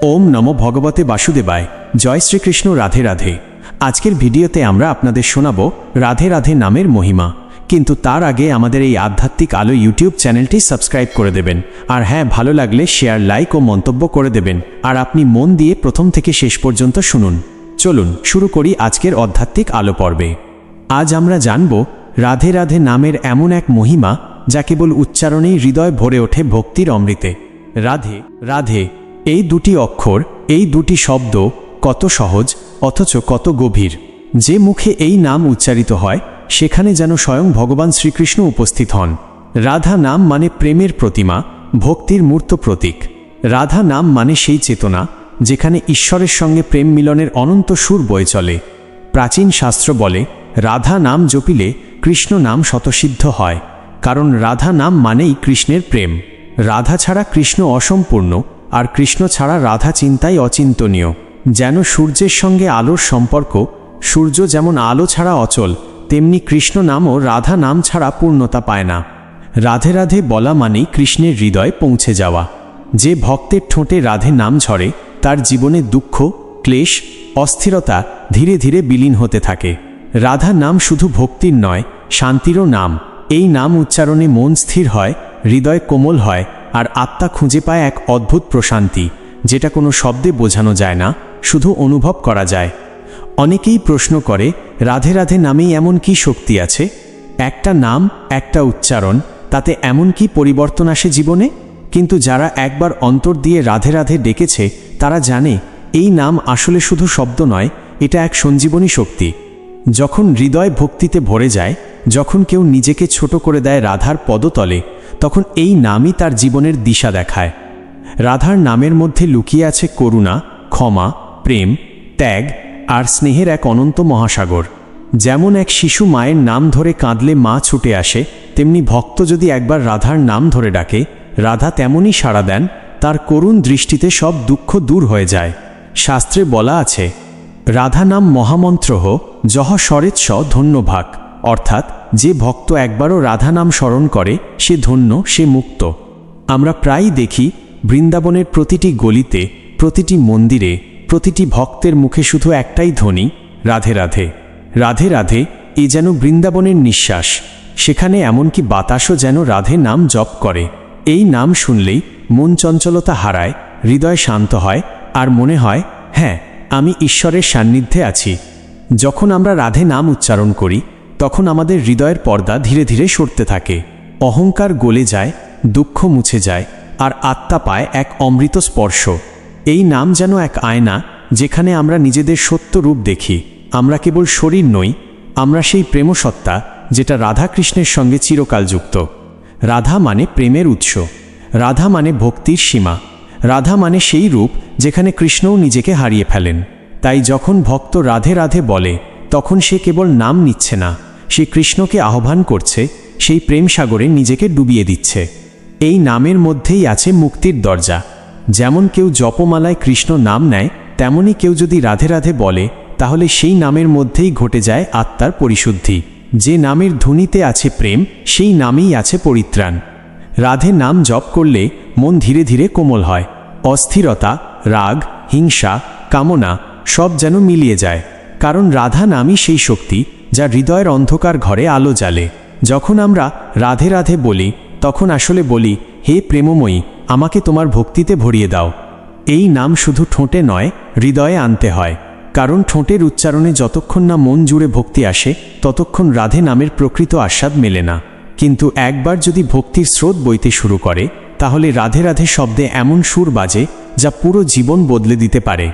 ওম নমো ভগবতে বাসুদেবায়। জয় শ্রীকৃষ্ণ। রাধে রাধে। আজকের ভিডিওতে আমরা আপনাদের শোনাবো রাধে রাধে নামের মহিমা। কিন্তু তার আগে আমাদের এই আধ্যাত্মিক আলো ইউটিউব চ্যানেলটি সাবস্ক্রাইব করে দেবেন। আর হ্যাঁ, ভালো লাগলে শেয়ার, লাইক ও মন্তব্য করে দেবেন। আর আপনি মন দিয়ে প্রথম থেকে শেষ পর্যন্ত শুনুন। চলুন শুরু করি আজকের আধ্যাত্মিক আলো পর্বে। আজ আমরা জানব রাধে রাধে নামের এমন এক মহিমা যা কেবল উচ্চারণেই হৃদয় ভরে ওঠে ভক্তির অমৃতে। রাধে রাধে, এই দুটি অক্ষর, এই দুটি শব্দ কত সহজ অথচ কত গভীর। যে মুখে এই নাম উচ্চারিত হয় সেখানে যেন স্বয়ং ভগবান শ্রীকৃষ্ণ উপস্থিত হন। রাধা নাম মানে প্রেমের প্রতিমা, ভক্তির মূর্ত প্রতীক। রাধা নাম মানে সেই চেতনা যেখানে ঈশ্বরের সঙ্গে প্রেম মিলনের অনন্ত সুর বয়ে চলে। প্রাচীন শাস্ত্র বলে রাধা নাম জপিলে কৃষ্ণ নাম শতসিদ্ধ হয়, কারণ রাধা নাম মানেই কৃষ্ণের প্রেম। রাধা ছাড়া কৃষ্ণ অসম্পূর্ণ, আর কৃষ্ণ ছাড়া রাধা চিন্তাই অচিন্তনীয়। যেন সূর্যের সঙ্গে আলোর সম্পর্ক, সূর্য যেমন আলো ছাড়া অচল, তেমনি কৃষ্ণ নামও রাধা নাম ছাড়া পূর্ণতা পায় না। রাধে রাধে বলা মানেই কৃষ্ণের হৃদয়ে পৌঁছে যাওয়া। যে ভক্তের ঠোঁটে রাধে নাম ঝরে তার জীবনে দুঃখ, ক্লেশ, অস্থিরতা ধীরে ধীরে বিলীন হতে থাকে। রাধা নাম শুধু ভক্তির নয়, শান্তিরও নাম। এই নাম উচ্চারণে মন স্থির হয়, হৃদয় কোমল হয়, আর আত্মা খুঁজে পায় এক অদ্ভুত প্রশান্তি, যেটা কোনো শব্দে বোঝানো যায় না, শুধু অনুভব করা যায়। অনেকেই প্রশ্ন করে, রাধে রাধে নামেই এমন কি শক্তি আছে? একটা নাম, একটা উচ্চারণ, তাতে এমন কি পরিবর্তন আসে জীবনে? কিন্তু যারা একবার অন্তর দিয়ে রাধে রাধে ডেকেছে তারা জানে এই নাম আসলে শুধু শব্দ নয়, এটা এক সঞ্জীবনী শক্তি। যখন হৃদয় ভক্তিতে ভরে যায়, যখন কেউ নিজেকে ছোট করে দেয় রাধার পদতলে, তখন এই নামই তার জীবনের দিশা দেখায়। রাধার নামের মধ্যে লুকিয়ে আছে করুণা, ক্ষমা, প্রেম, ত্যাগ আর স্নেহের এক অনন্ত মহাসাগর। যেমন এক শিশু মায়ের নাম ধরে কাঁদলে মা ছুটে আসে, তেমনি ভক্ত যদি একবার রাধার নাম ধরে ডাকে, রাধা তেমনই সাড়া দেন। তার করুণ দৃষ্টিতে সব দুঃখ দূর হয়ে যায়। শাস্ত্রে বলা আছে, রাধা নাম মহামন্ত্রহ যহ স্মরেৎ স ধন্যভাগ, অর্থাৎ যে ভক্ত একবারও রাধা নাম স্মরণ করে সে ধন্য, সে মুক্ত। আমরা প্রায়ই দেখি বৃন্দাবনের প্রতিটি গলিতে, প্রতিটি মন্দিরে, প্রতিটি ভক্তের মুখে শুধু একটাই ধ্বনি, রাধে রাধে। রাধে রাধে এ যেন বৃন্দাবনের নিঃশ্বাস। সেখানে এমনকি বাতাসও যেন রাধে নাম জপ করে। এই নাম শুনলেই মন চঞ্চলতা হারায়, হৃদয় শান্ত হয়, আর মনে হয় হ্যাঁ, আমি ঈশ্বরের সান্নিধ্যে আছি। যখন আমরা রাধে নাম উচ্চারণ করি তখন আমাদের হৃদয়ের পর্দা ধীরে ধীরে সরতে থাকে। অহংকার গলে যায়, দুঃখ মুছে যায়, আর আত্মা পায় এক অমৃত স্পর্শ। এই নাম যেন এক আয়না, যেখানে আমরা নিজেদের সত্য রূপ দেখি। আমরা কেবল শরীর নই, আমরা সেই প্রেমসত্তা যেটা রাধা কৃষ্ণের সঙ্গে চিরকাল যুক্ত। রাধা মানে প্রেমের উৎস, রাধা মানে ভক্তির সীমা, রাধা মানে সেই রূপ যেখানে কৃষ্ণও নিজেকে হারিয়ে ফেলেন। তাই যখন ভক্ত রাধে রাধে বলে, তখন সে কেবল নাম নিচ্ছে না, সে কৃষ্ণকে আহ্বান করছে, সেই প্রেম সাগরে নিজেকে ডুবিয়ে দিচ্ছে। এই নামের মধ্যেই আছে মুক্তির দরজা। যেমন কেউ জপমালায় কৃষ্ণ নাম নেয়, তেমনি কেউ যদি রাধে রাধে বলে, তাহলে সেই নামের মধ্যেই ঘটে যায় আত্মার পরিশুদ্ধি। যে নামের ধ্বনিতে আছে প্রেম, সেই নামেই আছে পরিত্রাণ। রাধে নাম জপ করলে মন ধীরে ধীরে কোমল হয়। অস্থিরতা, রাগ, হিংসা, কামনা সব যেন মিলিয়ে যায়। কারণ রাধা নামই সেই শক্তি যা হৃদয়ের অন্ধকার ঘরে আলো জ্বালে। যখন আমরা রাধে রাধে বলি তখন আসলে বলি, হে প্রেমময়ী, আমাকে তোমার ভক্তিতে ভরিয়ে দাও। এই নাম শুধু ঠোঁটে নয়, হৃদয়ে আনতে হয়। কারণ ঠোঁটের উচ্চারণে যতক্ষণ না মন জুড়ে ভক্তি আসে, ততক্ষণ রাধে নামের প্রকৃত আস্বাদ মেলে না। কিন্তু একবার যদি ভক্তির স্রোত বইতে শুরু করে, তাহলে রাধে রাধে শব্দে এমন সুর বাজে যা পুরো জীবন বদলে দিতে পারে।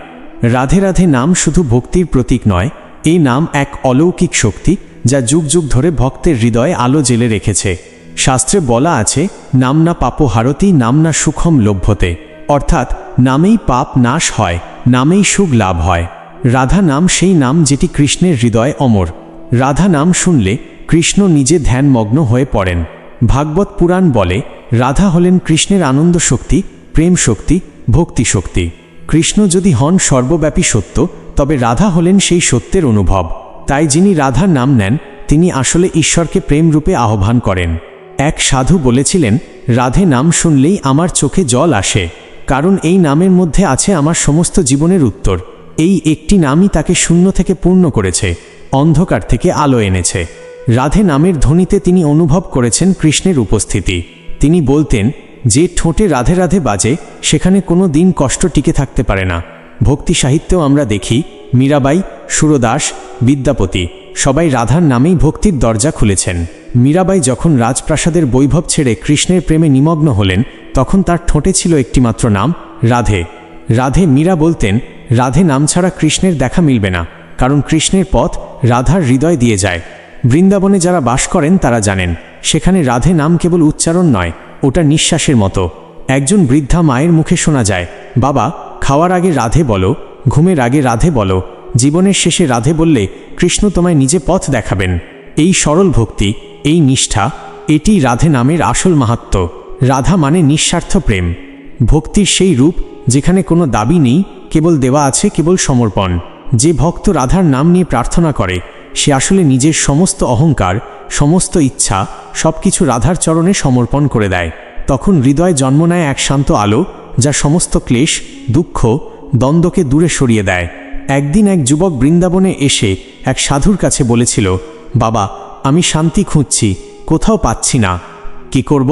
রাধে রাধে নাম শুধু ভক্তির প্রতীক নয়, এই নাম এক অলৌকিক শক্তি যা যুগ যুগ ধরে ভক্তের হৃদয়ে আলো জেলে রেখেছে। শাস্ত্রে বলা আছে, নাম না পাপ হারতি, নাম না সুখম লভ্যতে, অর্থাৎ নামেই পাপ নাশ হয়, নামেই সুখ লাভ হয়। রাধা নাম সেই নাম যেটি কৃষ্ণের হৃদয়ে অমর। রাধা নাম শুনলে কৃষ্ণ নিজে ধ্যানমগ্ন হয়ে পড়েন। ভাগবত পুরাণ বলে, রাধা হলেন কৃষ্ণের আনন্দ শক্তি, প্রেম শক্তি, ভক্তি শক্তি। কৃষ্ণ যদি হন সর্বব্যাপী সত্য, তবে রাধা হলেন সেই সত্যের অনুভব। তাই যিনি রাধার নাম নেন তিনি আসলে ঈশ্বরকে প্রেম রূপে আহ্বান করেন। এক সাধু বলেছিলেন, রাধে নাম শুনলেই আমার চোখে জল আসে। কারণ এই নামের মধ্যে আছে আমার সমস্ত জীবনের উত্তর। এই একটি নামই তাকে শূন্য থেকে পূর্ণ করেছে, অন্ধকার থেকে আলো এনেছে। রাধে নামের ধ্বনিতে তিনি অনুভব করেছেন কৃষ্ণের উপস্থিতি। তিনি বলতেন, যে ঠোঁটে রাধে রাধে বাজে সেখানে কোনো দিন কষ্ট টিকে থাকতে পারে না। ভক্তি সাহিত্যেও আমরা দেখি মীরাবাই, সুরদাস, বিদ্যাপতি সবাই রাধার নামেই ভক্তির দরজা খুলেছেন। মীরাবাই যখন রাজপ্রাসাদের বৈভব ছেড়ে কৃষ্ণের প্রেমে নিমগ্ন হলেন, তখন তার ঠোঁটে ছিল একটিমাত্র নাম, রাধে। রাধে মীরা বলতেন, রাধে নাম ছাড়া কৃষ্ণের দেখা মিলবে না, কারণ কৃষ্ণের পথ রাধার হৃদয় দিয়ে যায়। বৃন্দাবনে যারা বাস করেন তারা জানেন, সেখানে রাধে নাম কেবল উচ্চারণ নয়, ওটা নিঃশ্বাসের মতো। একজন বৃদ্ধা মায়ের মুখে শোনা যায়, বাবা, খাওয়ার আগে রাধে বলো, ঘুমের আগে রাধে বলো, জীবনের শেষে রাধে বললে কৃষ্ণ তোমায় নিজে পথ দেখাবেন। এই সরল ভক্তি, এই নিষ্ঠা, এটি রাধে নামের আসল মাহাত্ম্য। রাধা মানে নিঃস্বার্থ প্রেম, ভক্তির সেই রূপ যেখানে কোনো দাবি নেই, কেবল দেওয়া আছে, কেবল সমর্পণ। যে ভক্ত রাধার নাম নিয়ে প্রার্থনা করে সে আসলে নিজের সমস্ত অহংকার, সমস্ত ইচ্ছা সবকিছু রাধার চরণে সমর্পণ করে দেয়। তখন হৃদয়ে জন্ম নেয় এক শান্ত আলো, যা সমস্ত ক্লেশ, দুঃখ, দ্বন্দ্বকে দূরে সরিয়ে দেয়। একদিন এক যুবক বৃন্দাবনে এসে এক সাধুর কাছে বলেছিল, বাবা, আমি শান্তি খুঁজছি, কোথাও পাচ্ছি না, কি করব?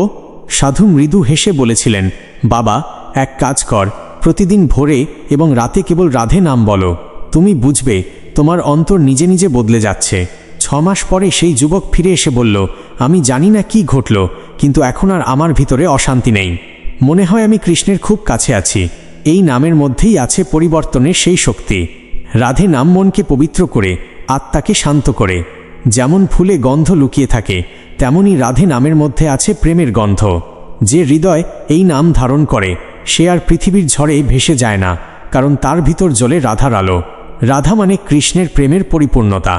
সাধু মৃদু হেসে বলেছিলেন, বাবা, এক কাজ কর, প্রতিদিন ভোরে এবং রাতে কেবল রাধে নাম বলো, তুমি বুঝবে তোমার অন্তর নিজে নিজে বদলে যাচ্ছে। 6 মাস পরে সেই যুবক ফিরে এসে বলল, আমি জানি না কি ঘটল, কিন্তু এখন আর আমার ভিতরে অশান্তি নেই। মনে হয় আমি কৃষ্ণের খুব কাছে আছি। এই নামের মধ্যেই আছে পরিবর্তনের সেই শক্তি। রাধে নাম মনকে পবিত্র করে, আত্মাকে শান্ত করে। যেমন ফুলে গন্ধ লুকিয়ে থাকে, তেমনি রাধে নামের মধ্যে আছে প্রেমের গন্ধ। যে হৃদয় এই নাম ধারণ করে সে আর পৃথিবীর ঝড়ে ভেসে যায় না, কারণ তার ভিতর জ্বলে রাধার আলো। রাধা মানে কৃষ্ণের প্রেমের পরিপূর্ণতা।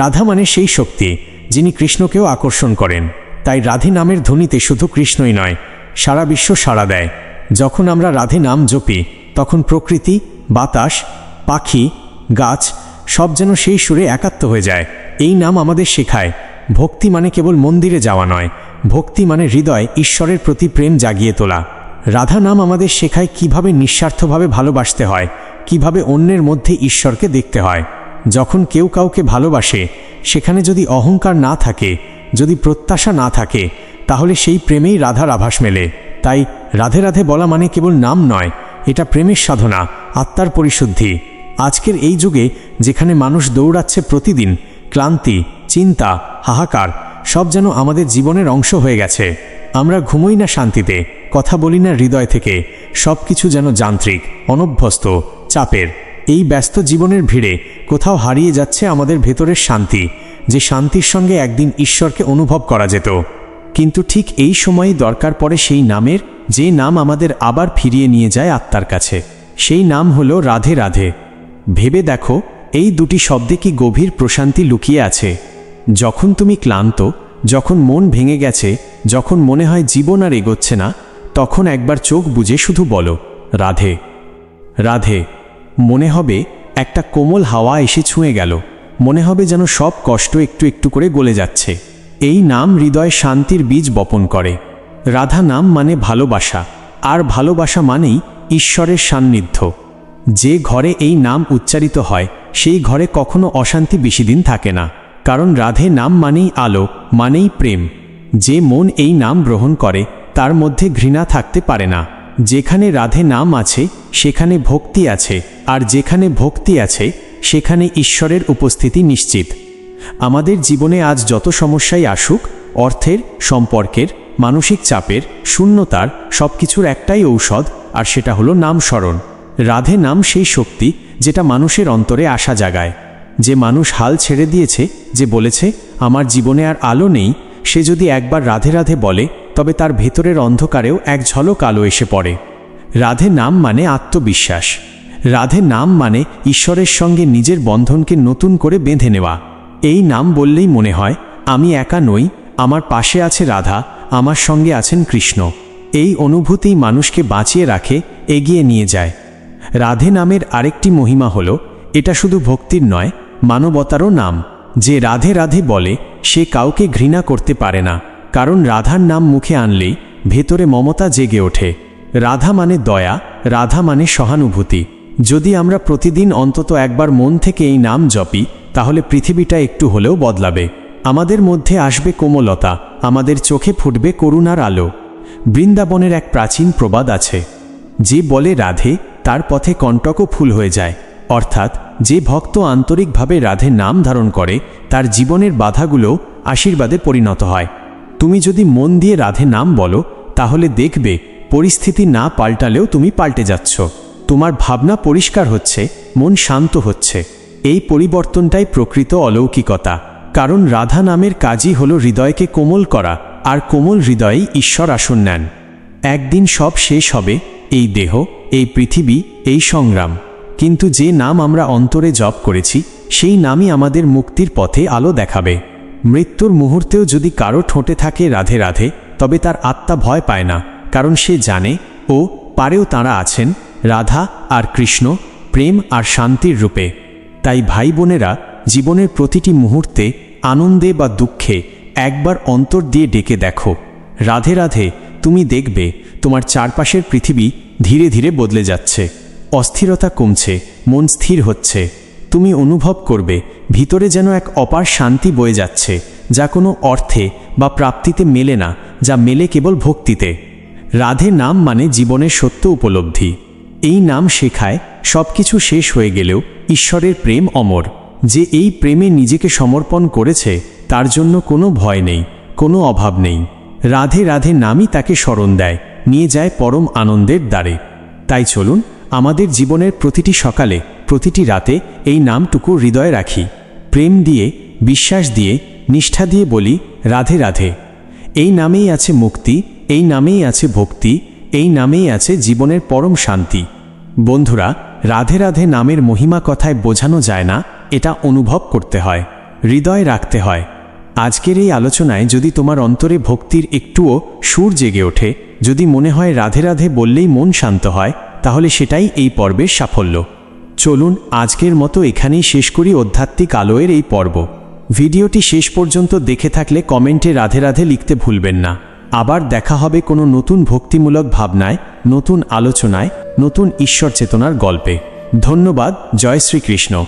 রাধা মানে সেই শক্তি যিনি কৃষ্ণকেও আকর্ষণ করেন। তাই রাধে নামের ধ্বনিতে শুধু কৃষ্ণই নয়, সারা বিশ্ব সাড়া দেয়। যখন আমরা রাধে নাম জপি, তখন প্রকৃতি, বাতাস, পাখি, গাছ সব যেন সেই সুরে একাত্ম হয়ে যায়। এই নাম আমাদের শেখায়, ভক্তি মানে কেবল মন্দিরে যাওয়া নয়, ভক্তি মানে হৃদয় ঈশ্বরের প্রতি প্রেম জাগিয়ে তোলা। রাধা নাম আমাদের শেখায় কিভাবে নিঃস্বার্থভাবে ভালোবাসতে হয়, কিভাবে অন্যের মধ্যে ঈশ্বরকে দেখতে হয়। যখন কেউ কাউকে ভালোবাসে, সেখানে যদি অহংকার না থাকে, যদি প্রত্যাশা না থাকে, তাহলে সেই প্রেমেই রাধার আভাস মেলে। তাই রাধে রাধে বলা মানে কেবল নাম নয়, এটা প্রেমের সাধনা, আত্মার পরিশুদ্ধি। আজকের এই যুগে যেখানে মানুষ দৌড়াচ্ছে প্রতিদিন, ক্লান্তি, চিন্তা, হাহাকার সব যেন আমাদের জীবনের অংশ হয়ে গেছে। আমরা ঘুমোই না শান্তিতে, কথা বলি না হৃদয় থেকে, সব কিছু যেন যান্ত্রিক, অনভ্যস্ত, চাপের। এই ব্যস্ত জীবনের ভিড়ে কোথাও হারিয়ে যাচ্ছে আমাদের ভেতরের শান্তি, যে শান্তির সঙ্গে একদিন ঈশ্বরকে অনুভব করা যেত। কিন্তু ঠিক এই সময়ই দরকার পড়ে সেই নামের, যে নাম আমাদের আবার ফিরিয়ে নিয়ে যায় আত্মার কাছে। সেই নাম হলো রাধে রাধে। ভেবে দেখো, এই দুটি শব্দে কি গভীর প্রশান্তি লুকিয়ে আছে। যখন তুমি ক্লান্ত, যখন মন ভেঙে গেছে, যখন মনে হয় জীবন আর এগোচ্ছে না, তখন একবার চোখ বুজে শুধু বলো, রাধে রাধে। মনে হবে একটা কোমল হাওয়া এসে ছুঁয়ে গেল, মনে হবে যেন সব কষ্ট একটু একটু করে গলে যাচ্ছে। এই নাম হৃদয়ে শান্তির বীজ বপন করে। রাধা নাম মানে ভালোবাসা, আর ভালোবাসা মানেই ঈশ্বরের সান্নিধ্য। যে ঘরে এই নাম উচ্চারিত হয়, সেই ঘরে কখনো অশান্তি বেশিদিন থাকে না, কারণ রাধে নাম মানেই আলো, মানেই প্রেম। যে মন এই নাম গ্রহণ করে তার মধ্যে ঘৃণা থাকতে পারে না। যেখানে রাধে নাম আছে সেখানে ভক্তি আছে, আর যেখানে ভক্তি আছে সেখানে ঈশ্বরের উপস্থিতি নিশ্চিত। আমাদের জীবনে আজ যত সমস্যাই আসুক, অর্থের, সম্পর্কের, মানসিক চাপের, শূন্যতার, সবকিছুর একটাই ঔষধ, আর সেটা হলো নাম স্মরণ। রাধে নাম সেই শক্তি যেটা মানুষের অন্তরে আশা জাগায়। যে মানুষ হাল ছেড়ে দিয়েছে, যে বলেছে আমার জীবনে আর আলো নেই, সে যদি একবার রাধে রাধে বলে, তবে তার ভেতরের অন্ধকারেও এক ঝলক আলো এসে পড়ে। রাধে নাম মানে আত্মবিশ্বাস। রাধে নাম মানে ঈশ্বরের সঙ্গে নিজের বন্ধনকে নতুন করে বেঁধে নেওয়া। এই নাম বললেই মনে হয় আমি একা নই, আমার পাশে আছে রাধা, আমার সঙ্গে আছেন কৃষ্ণ। এই অনুভূতিই মানুষকে বাঁচিয়ে রাখে, এগিয়ে নিয়ে যায়। রাধে নামের আরেকটি মহিমা হলো, এটা শুধু ভক্তির নয়, মানবতারও নাম। যে রাধে রাধে বলে সে কাউকে ঘৃণা করতে পারে না, কারণ রাধার নাম মুখে আনলেই ভেতরে মমতা জেগে ওঠে। রাধা মানে দয়া, রাধা মানে সহানুভূতি। যদি আমরা প্রতিদিন অন্তত একবার মন থেকে এই নাম জপি, তাহলে পৃথিবীটা একটু হলেও বদলাবে। আমাদের মধ্যে আসবে কোমলতা, আমাদের চোখে ফুটবে করুণার আলো। বৃন্দাবনের এক প্রাচীন প্রবাদ আছে, যে বলে রাধে তার পথে কণ্টকও ফুল হয়ে যায়। অর্থাৎ যে ভক্ত আন্তরিকভাবে রাধে নাম ধারণ করে, তার জীবনের বাধাগুলো আশীর্বাদে পরিণত হয়। তুমি যদি মন দিয়ে রাধে নাম বলো, তাহলে দেখবে পরিস্থিতি না পাল্টালেও তুমি পাল্টে যাচ্ছ। তোমার ভাবনা পরিষ্কার হচ্ছে, মন শান্ত হচ্ছে। এই পরিবর্তনটাই প্রকৃত অলৌকিকতা। কারণ রাধা নামের কাজই হলো হৃদয়কে কোমল করা, আর কোমল হৃদয়েই ঈশ্বর আসন নেন। একদিন সব শেষ হবে, এই দেহ, এই পৃথিবী, এই সংগ্রাম। কিন্তু যে নাম আমরা অন্তরে জপ করেছি, সেই নামই আমাদের মুক্তির পথে আলো দেখাবে। মৃত্যুর মুহূর্তেও যদি কারো ঠোঁটে থাকে রাধে রাধে, তবে তার আত্মা ভয় পায় না, কারণ সে জানে ও পারেও তাঁরা আছেন রাধা আর কৃষ্ণ, প্রেম আর শান্তির রূপে। তাই ভাই বোনেরা, জীবনের প্রতিটি মুহূর্তে আনন্দে বা দুঃখে একবার অন্তর দিয়ে ডেকে দেখো রাধে রাধে। তুমি দেখবে তোমার চারপাশের পৃথিবী ধীরে ধীরে বদলে যাচ্ছে। অস্থিরতা কমছে, মন স্থির হচ্ছে। তুমি অনুভব করবে ভিতরে যেন এক অপার শান্তি বয়ে যাচ্ছে, যা কোনো অর্থে বা প্রাপ্তিতে মেলে না, যা মেলে কেবল ভক্তিতে। রাধে নাম মানে জীবনের সত্য উপলব্ধি। এই নাম শেখায় সব কিছু শেষ হয়ে গেলেও ঈশ্বরের প্রেম অমর। যে এই প্রেমে নিজেকে সমর্পণ করেছে, তার জন্য কোনো ভয় নেই, কোনো অভাব নেই। রাধে রাধে নামই তাকে স্মরণ দেয়, নিয়ে যায় পরম আনন্দের দ্বারে। তাই চলুন আমাদের জীবনের প্রতিটি সকালে, প্রতিটি রাতে এই নামটুকু হৃদয়ে রাখি। প্রেম দিয়ে, বিশ্বাস দিয়ে, নিষ্ঠা দিয়ে বলি রাধে রাধে। এই নামেই আছে মুক্তি, এই নামেই আছে ভক্তি, এই নামেই আছে জীবনের পরম শান্তি। বন্ধুরা, রাধে রাধে নামের মহিমা কথায় বোঝানো যায় না, এটা অনুভব করতে হয়, হৃদয়ে রাখতে হয়। আজকের এই আলোচনায় যদি তোমার অন্তরে ভক্তির একটুও সুর জেগে ওঠে, যদি মনে হয় রাধে রাধে বললেই মন শান্ত হয়, তাহলে সেটাই এই পর্বের সাফল্য। চলুন আজকের মতো এখানেই শেষ করি আধ্যাত্মিক আলোয়ের এই পর্ব। ভিডিওটি শেষ পর্যন্ত দেখে থাকলে কমেন্টে রাধে রাধে লিখতে ভুলবেন না। আবার দেখা হবে কোনো নতুন ভক্তিমূলক ভাবনায়, নতুন আলোচনায়, নতুন ঈশ্বর চেতনার গল্পে। ধন্যবাদ। জয় শ্রীকৃষ্ণ।